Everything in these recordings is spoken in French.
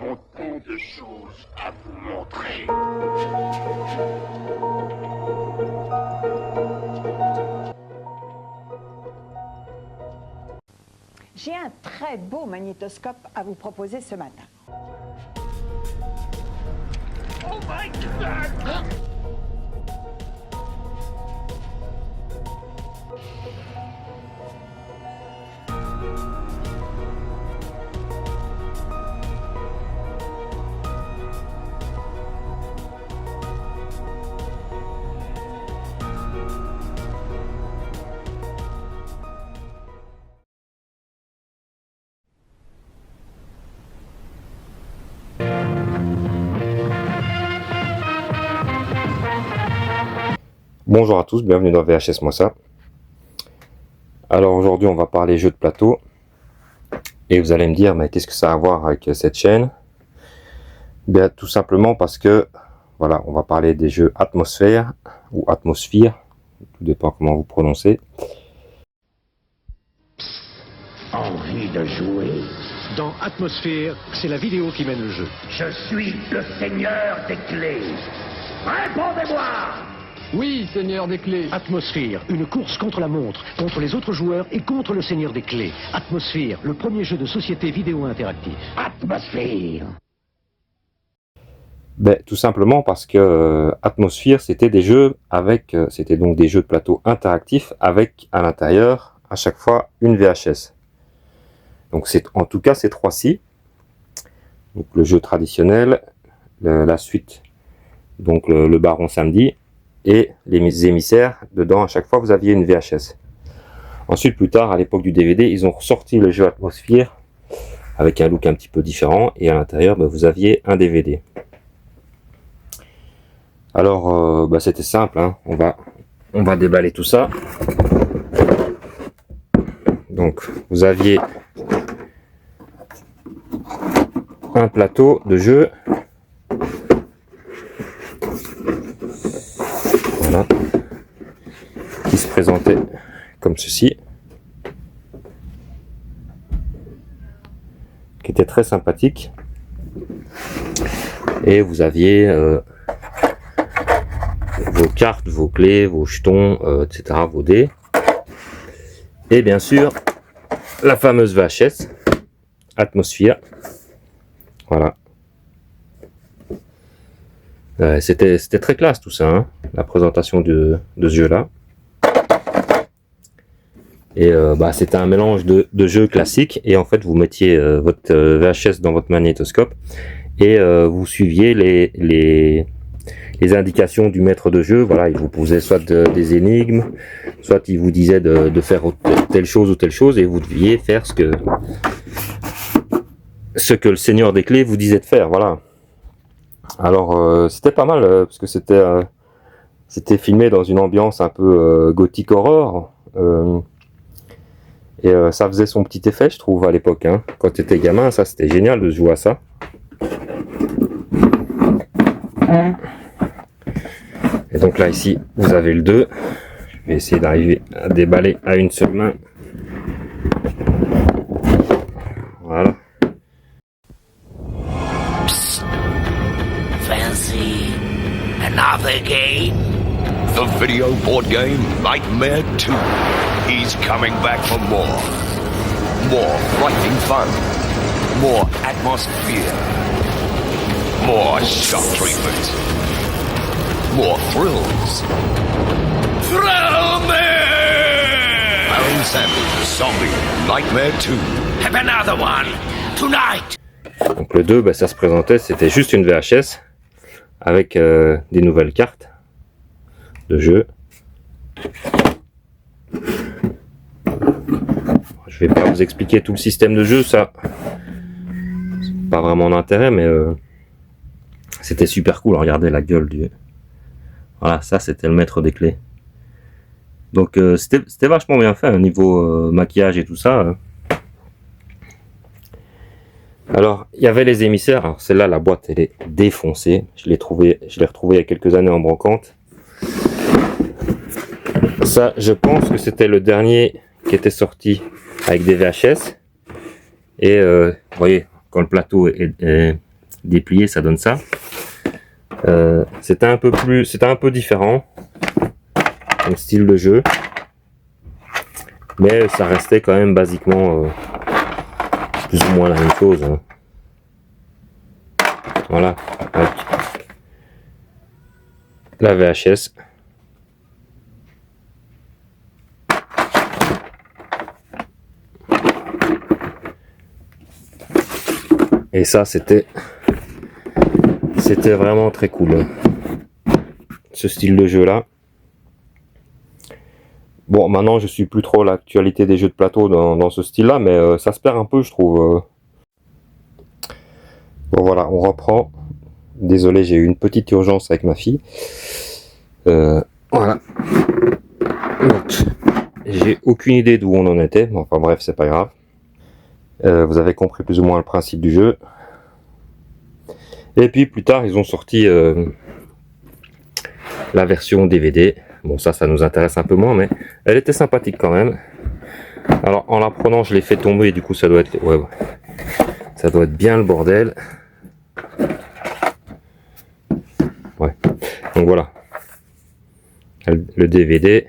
avons tant de choses à vous montrer. J'ai un très beau magnétoscope à vous proposer ce matin. Oh my God! Bonjour à tous, bienvenue dans VHS Moi Ça. Alors aujourd'hui on va parler jeux de plateau. Et vous allez me dire, mais qu'est-ce que ça a à voir avec cette chaîne? Bien tout simplement parce que, voilà, on va parler des jeux Atmosphère ou Atmosphere, tout dépend comment vous prononcez. Envie de jouer? Dans Atmosphère, c'est la vidéo qui mène le jeu. Je suis le seigneur des clés. Répondez-moi! Oui, Seigneur des Clés. Atmosphère, une course contre la montre, contre les autres joueurs et contre le Seigneur des Clés. Atmosphère, le premier jeu de société vidéo interactif. Atmosphère. Ben, tout simplement parce que Atmosphère, c'était des jeux avec, c'était donc des jeux de plateau interactifs avec à l'intérieur à chaque fois une VHS. Donc c'est en tout cas ces trois-ci. Donc le jeu traditionnel, la suite, donc le Baron Samedi. Et les émissaires, dedans, à chaque fois, vous aviez une VHS. Ensuite, plus tard, à l'époque du DVD, ils ont ressorti le jeu Atmosphère avec un look un petit peu différent. Et à l'intérieur, vous aviez un DVD. Alors, c'était simple. Hein. On va déballer tout ça. Donc, vous aviez un plateau de jeu. Voilà, qui se présentait comme ceci, qui était très sympathique, et vous aviez vos cartes, vos clés, vos jetons, etc., vos dés, et bien sûr la fameuse VHS Atmosphère. Voilà. C'était très classe tout ça, hein, la présentation de ce jeu là. Et c'était un mélange de jeux classiques, et en fait vous mettiez votre VHS dans votre magnétoscope et vous suiviez les indications du maître de jeu. Voilà, il vous posait soit des énigmes, soit il vous disait de faire telle chose ou telle chose, et vous deviez faire ce que le Seigneur des Clés vous disait de faire. Voilà. Alors c'était pas mal parce que c'était filmé dans une ambiance un peu gothique horreur, et ça faisait son petit effet, je trouve, à l'époque, hein. Quand tu étais gamin, ça c'était génial de jouer à ça. Et donc là ici vous avez le 2. Je vais essayer d'arriver à déballer à une seule main. Voilà. Fancy another game? The video board game Nightmare 2 is coming back for more. More frightening fun. More atmosphere. More shock treatment. More thrills. Thrill me! Baron Samedi Zombie Nightmare 2. Have another one tonight! Donc le 2, ça se présentait, c'était juste une VHS avec des nouvelles cartes de jeu. Je vais pas vous expliquer tout le système de jeu, ça c'est pas vraiment d'intérêt, mais c'était super cool. Regardez la gueule du... Voilà, ça c'était le maître des clés. Donc c'était vachement bien fait, niveau maquillage et tout ça. Alors, il y avait les émissaires. Alors celle-là, la boîte, elle est défoncée. Je l'ai retrouvée il y a quelques années en brocante. Ça, je pense que c'était le dernier qui était sorti avec des VHS. Et vous voyez, quand le plateau est déplié, ça donne ça. C'était un peu différent comme style de jeu, mais ça restait quand même basiquement plus ou moins la même chose, hein. Voilà, avec la VHS. Et ça, c'était vraiment très cool, ce style de jeu là. Bon, maintenant je suis plus trop l'actualité des jeux de plateau dans ce style là, mais ça se perd un peu, je trouve. Bon voilà, on reprend. Désolé, j'ai eu une petite urgence avec ma fille. Voilà. Donc, j'ai aucune idée d'où on en était. Enfin bref, c'est pas grave. Vous avez compris plus ou moins le principe du jeu. Et puis plus tard, ils ont sorti la version DVD. Bon, ça nous intéresse un peu moins, mais elle était sympathique quand même. Alors, en la prenant, je l'ai fait tomber, et du coup, ça doit être, ouais, ça doit être bien le bordel. Ouais. Donc voilà. Le DVD.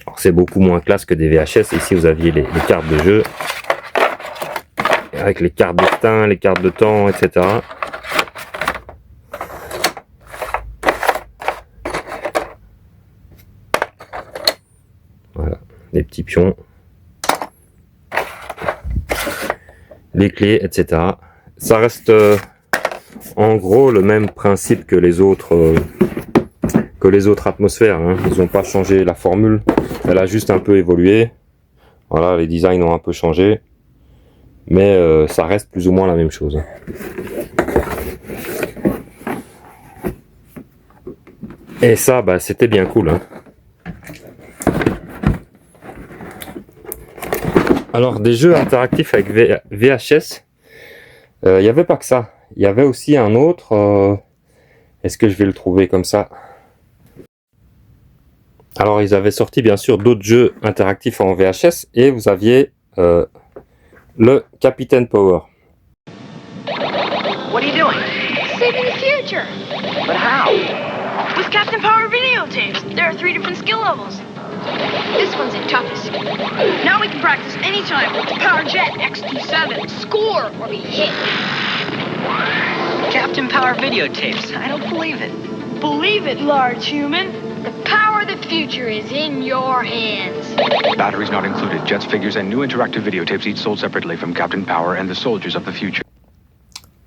Alors, c'est beaucoup moins classe que des VHS. Ici, vous aviez les cartes de jeu. Avec les cartes de destin, les cartes de temps, etc. Voilà, les petits pions, les clés, etc. Ça reste en gros le même principe que les autres atmosphères, hein. Ils n'ont pas changé la formule, elle a juste un peu évolué. Voilà, les designs ont un peu changé, mais ça reste plus ou moins la même chose. Et ça, bah, c'était bien cool, hein. Alors, des jeux interactifs avec VHS, il n'y avait pas que ça. Il y avait aussi un autre. Est-ce que je vais le trouver comme ça? Alors, ils avaient sorti bien sûr d'autres jeux interactifs en VHS et vous aviez le Captain Power. What are you doing? Saving the future. But how? With Captain Power videotapes. There are 3 different skill levels. This one's the toughest. Now we can practice anytime with the Power Jet XT7. Score or be hit. Captain Power videotapes. I don't believe it. Believe it, large human. The power of the future is in your hands. Batteries not included. Jets figures and new interactive videotapes each sold separately from Captain Power and the Soldiers of the Future.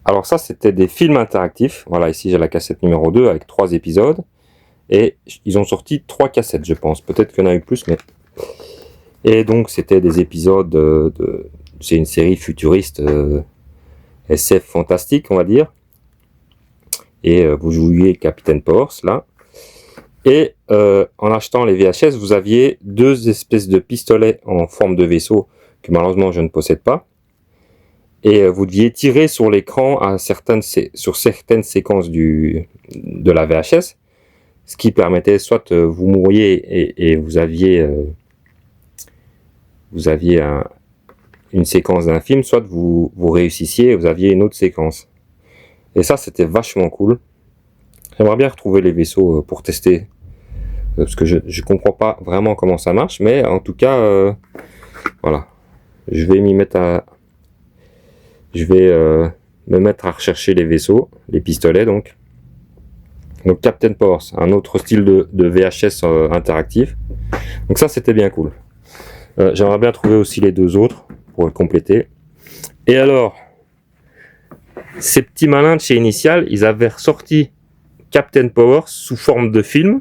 Alors ça, c'était des films interactifs. Voilà, ici j'ai la cassette numéro 2 avec 3 épisodes. Et ils ont sorti 3 cassettes, je pense. Peut-être qu'il y en a eu plus, mais... Et donc, c'était des épisodes c'est une série futuriste SF fantastique, on va dire. Et vous jouiez Captain Powers, là. Et en achetant les VHS, vous aviez 2 espèces de pistolets en forme de vaisseau que malheureusement je ne possède pas. Et vous deviez tirer sur l'écran sur certaines séquences de la VHS. Ce qui permettait soit vous mouriez et vous aviez une séquence d'un film, soit vous réussissiez et vous aviez une autre séquence. Et ça, c'était vachement cool. J'aimerais bien retrouver les vaisseaux pour tester, parce que je comprends pas vraiment comment ça marche, mais en tout cas, voilà. Je vais me mettre à rechercher les vaisseaux, les pistolets donc. Donc Captain Powers, un autre style de VHS interactif. Donc ça, c'était bien cool. J'aimerais bien trouver aussi les 2 autres pour le compléter. Et alors, ces petits malins de chez Initial, ils avaient ressorti Captain Powers sous forme de film.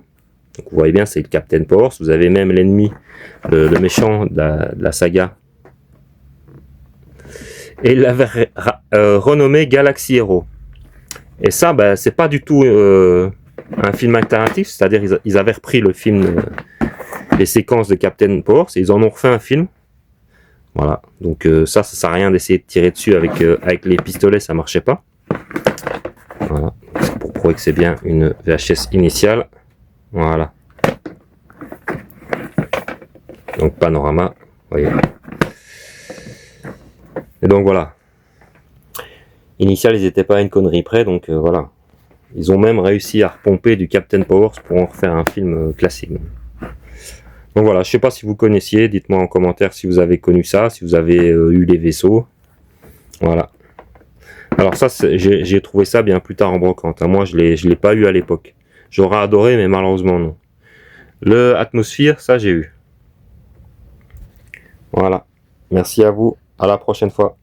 Donc vous voyez bien, c'est Captain Powers. Vous avez même l'ennemi, le méchant de la saga. Et ils l'avaient renommé Galaxy Hero. Et ça, bah, c'est pas du tout un film interactif, c'est-à-dire ils avaient repris le film, les séquences de Captain Powers, et ils en ont refait un film. Voilà, donc ça sert à rien d'essayer de tirer dessus avec les pistolets, ça marchait pas. Voilà, c'est pour prouver que c'est bien une VHS initiale. Voilà. Donc panorama, vous voyez. Et donc voilà. Initial, ils n'étaient pas à une connerie près, donc voilà. Ils ont même réussi à repomper du Captain Powers pour en refaire un film classique. Donc voilà, je sais pas si vous connaissiez, dites-moi en commentaire si vous avez connu ça, si vous avez eu les vaisseaux. Voilà. Alors ça, j'ai trouvé ça bien plus tard en brocante. Moi, je l'ai pas eu à l'époque. J'aurais adoré, mais malheureusement non. Le Atmosphere, ça j'ai eu. Voilà. Merci à vous. À la prochaine fois.